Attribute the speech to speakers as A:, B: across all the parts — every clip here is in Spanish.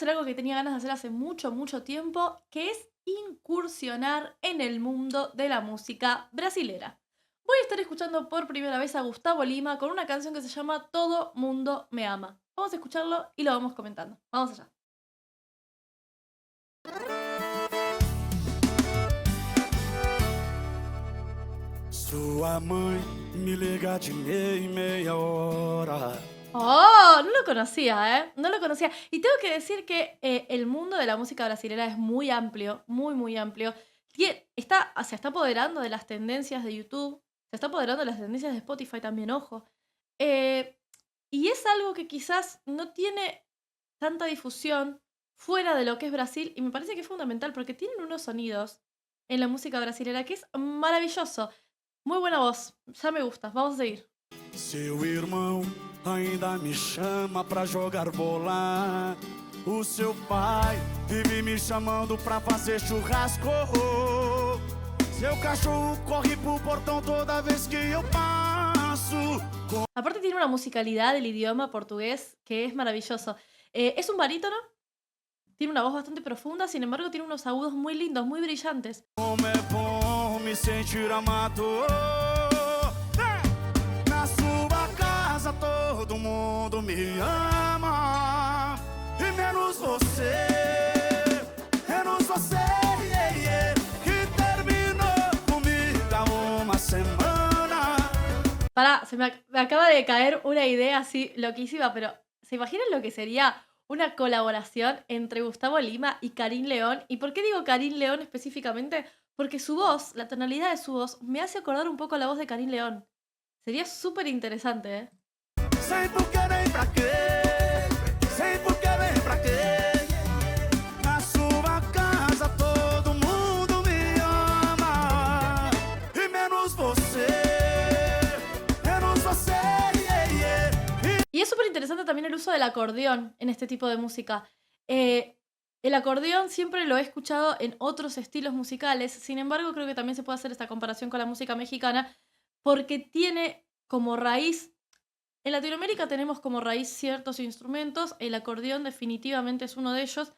A: hacer algo que tenía ganas de hacer hace mucho, mucho tiempo, que es incursionar en el mundo de la música brasilera. Voy a estar escuchando por primera vez a Gustavo Lima con una canción que se llama Todo Mundo Me Ama. Vamos a escucharlo y lo vamos comentando. Vamos allá.
B: Sua mãe me liga de meia em meia hora.
A: Oh, no lo conocía, ¿eh? No lo conocía. Y tengo que decir que el mundo de la música brasilera es muy amplio, muy, muy amplio. Se está apoderando de las tendencias de YouTube, se está apoderando de las tendencias de Spotify también, ojo. Eh, y es algo que quizás no tiene tanta difusión fuera de lo que es Brasil, y me parece que es fundamental porque tienen unos sonidos en la música brasilera que es maravilloso. Muy buena voz, ya me gusta, vamos a seguir.
B: Seu irmão ainda me chama pra jogar bola. O seu pai vive me chamando pra fazer churrasco. Seu cachorro corre pro portão toda vez que eu passo.
A: Aparte tiene una musicalidad del idioma portugués que es maravilloso. Es un barítono, tiene una voz bastante profunda, sin embargo tiene unos agudos muy lindos, muy brillantes.
B: Como é bom me sentir amado. Na sua casa todo mundo me ama. E menos você, yeah, yeah, que terminou comigo há uma semana.
A: Pará, me acaba de caer una idea así loquísima, pero ¿se imaginan lo que sería una colaboración entre Gustavo Lima y Karin León? ¿Y por qué digo Karin León específicamente? Porque su voz, la tonalidad de su voz, me hace acordar un poco a la voz de Karin León. Sería súper interesante, ¿eh?
B: Sem por quê nem pra quê, sem por quê nem pra quê. Na sua casa todo mundo me ama. E menos você, yeah, yeah.
A: Y es súper interesante también el uso del acordeón en este tipo de música. El acordeón siempre lo he escuchado en otros estilos musicales, sin embargo creo que también se puede hacer esta comparación con la música mexicana porque tiene como raíz, en Latinoamérica tenemos como raíz ciertos instrumentos, el acordeón definitivamente es uno de ellos,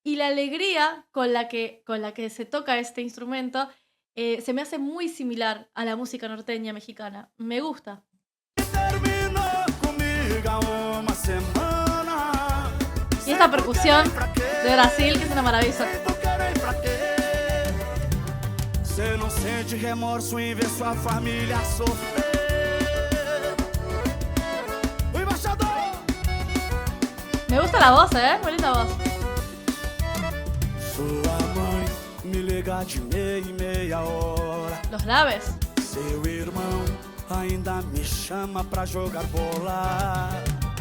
A: y la alegría con la que se toca este instrumento se me hace muy similar a la música norteña mexicana. Me gusta.
B: Terminou comigo há uma semana.
A: Y esta percusión de Brasil, que es una maravilla.
B: Sem por quê nem pra quê. Cê não sente remorso em ver sua família sofrer. O embaixador.
A: Me gusta la voz, ¿eh? Muy linda voz.
B: Sua mãe me liga de meia em meia hora.
A: Los graves.
B: Seu irmão ainda me chama pra jogar bola.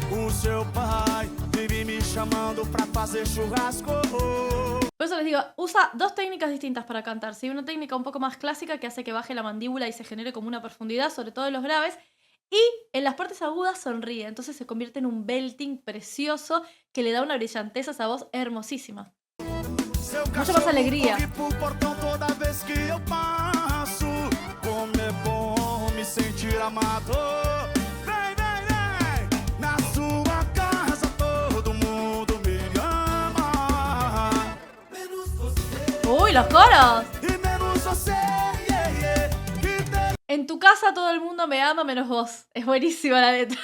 B: O seu pai vive me chamando pra fazer churrasco.
A: Por eso les digo, usa dos técnicas distintas para cantar. ¿Sí? Una técnica un poco más clásica que hace que baje la mandíbula y se genere como una profundidad, sobre todo en los graves. Y en las partes agudas sonríe. Entonces se convierte en un belting precioso que le da una brillantez a esa voz hermosísima. Mucha más alegría.
B: Corre pro portão toda vez que eu passo. Como é bom me sentir amado. Vem, vem, vem. Na sua casa todo mundo me ama. Menos você.
A: ¡Uy, los coros!
B: E menos você, yeah, yeah, que
A: En tu casa todo el mundo me ama menos vos. Es buenísima la letra.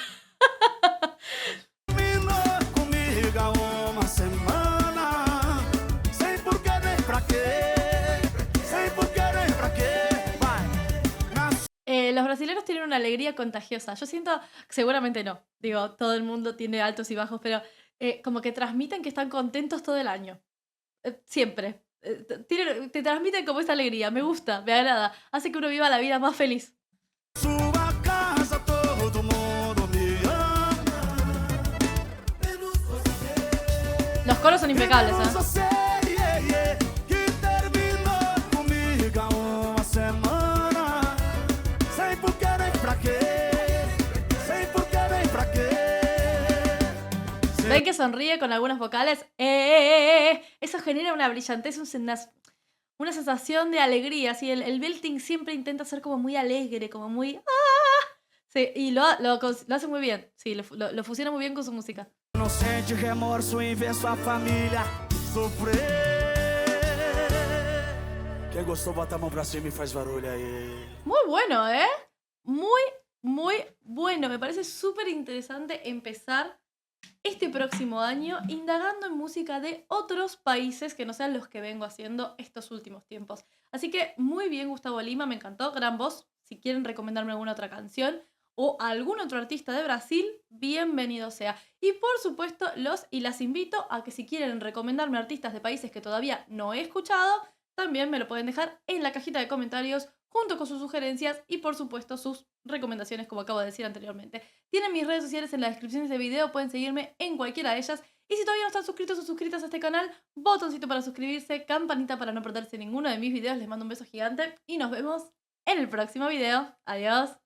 B: terminou comigo há uma semana. Sem por quê nem pra quê. Sem por quê nem pra quê. Vai. Na
A: Los brasileños tienen una alegría contagiosa. Yo siento, seguramente no. Digo, todo el mundo tiene altos y bajos, pero como que transmiten que están contentos todo el año. Siempre. Te transmiten como esta alegría. Me gusta, me agrada. Hace que uno viva la vida más feliz.
B: sua casa todo mundo me ama. Menos você.
A: Los coros son impecables,
B: Menos
A: ¿eh?
B: você, yeah, yeah, que terminou comigo há uma semana. Sem por quê nem pra quê. Sem por quê nem pra quê.
A: ¿Ven que sonríe con algunas vocales? Eso genera una brillantez, una sensación de alegría. ¿Sí? El belting siempre intenta ser como muy alegre, como muy... ¡Ah! Sí, y lo hace muy bien. Sí, lo fusiona muy bien con su música.
B: não sente remorso em ver sua família sofrer. Quem gostou, bota a mão pra cima e faz barulho aí.
A: Muy bueno, ¿eh? Muy, muy bueno. Me parece súper interesante empezar este próximo año indagando en música de otros países que no sean los que vengo haciendo estos últimos tiempos. Así que muy bien, Gustavo Lima, me encantó, gran voz. Si quieren recomendarme alguna otra canción o algún otro artista de Brasil, bienvenido sea. Y por supuesto, los y las invito a que si quieren recomendarme artistas de países que todavía no he escuchado, también me lo pueden dejar en la cajita de comentarios junto con sus sugerencias y por supuesto sus recomendaciones, como acabo de decir anteriormente. Tienen mis redes sociales en la descripción de este video, pueden seguirme en cualquiera de ellas. Y si todavía no están suscritos o suscritas a este canal, botoncito para suscribirse, campanita para no perderse ninguno de mis videos. Les mando un beso gigante y nos vemos en el próximo video. Adiós.